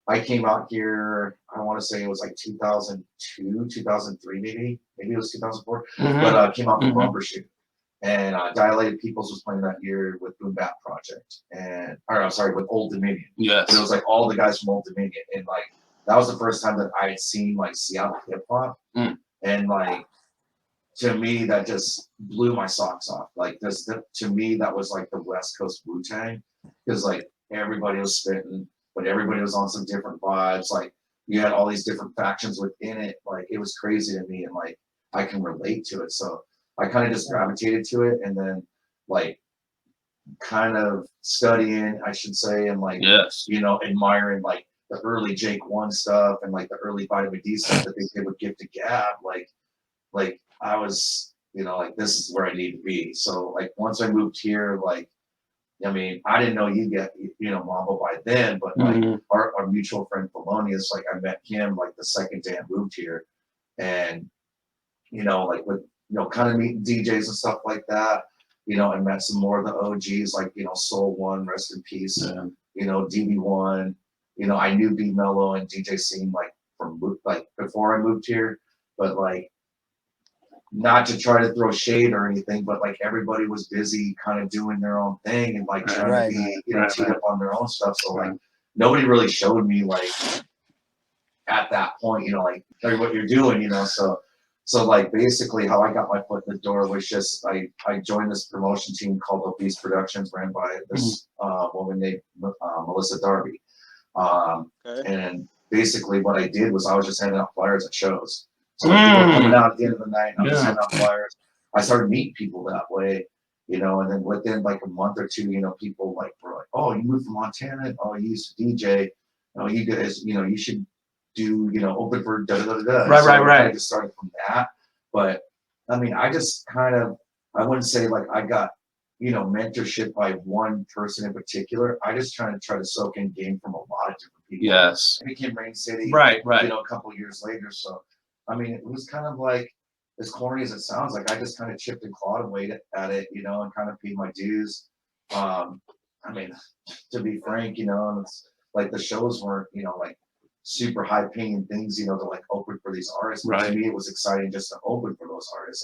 I came out here, I want to say it was like 2002, 2003, maybe it was 2004, but came out from Bumbershoot. And Dilated Peoples was playing that year with Boom Bap Project, and or I'm sorry, with Old Dominion. Yes. But it was like all the guys from Old Dominion, and like that was the first time that I had seen like Seattle hip hop, and like to me that just blew my socks off. Like this, to me that was like the West Coast Wu-Tang, because like everybody was spitting, but everybody was on some different vibes. Like you had all these different factions within it. Like it was crazy to me, and like I can relate to it. So I kind of just gravitated to it, and then like kind of studying, I should say, and like you know, admiring like the early Jake One stuff and like the early Vitamin D stuff that they did with Gift to Gab. Like I was, you know, like this is where I need to be. So like once I moved here, like I mean, I didn't know you get, you know, Mambo by then, but like our mutual friend Polonius, like I met him like the second day I moved here, and you know, like with you know, kind of meeting DJs and stuff like that, you know, and met some more of the OGs, like you know, Soul One, rest in peace, and you know, DB1, you know, I knew B Mello and DJ Scene like from like before I moved here, but like not to try to throw shade or anything, but like everybody was busy kind of doing their own thing and like trying to be, you know, teed up on their own stuff. So like nobody really showed me like at that point, you know, like what you're doing, you know. So like basically how I got my foot in the door was just I joined this promotion team called Obese Productions, ran by this woman named Melissa Darby. And basically what I did was I was just handing out flyers at shows. So people were coming out at the end of the night, and I'm just handing out flyers. I started meeting people that way, you know, and then within like a month or two, you know, people like were like, "Oh, you moved from Montana? Oh, you used to DJ? Oh, you guys, you know, you should do, you know, open for da da da da." Right. I just started from that, but I mean, I just kind of, I wouldn't say like I got, you know, mentorship by one person in particular. I just try to soak in game from a lot of different people. Yes. I became ReignCity, right. you know, a couple of years later. So, I mean, it was kind of like, as corny as it sounds, like I just kind of chipped and clawed away at it, you know, and kind of paid my dues. I mean, to be frank, you know, and it's like the shows weren't, you know, like super high paying things, you know, to like open for these artists. But to me, it was exciting just to open for those artists. And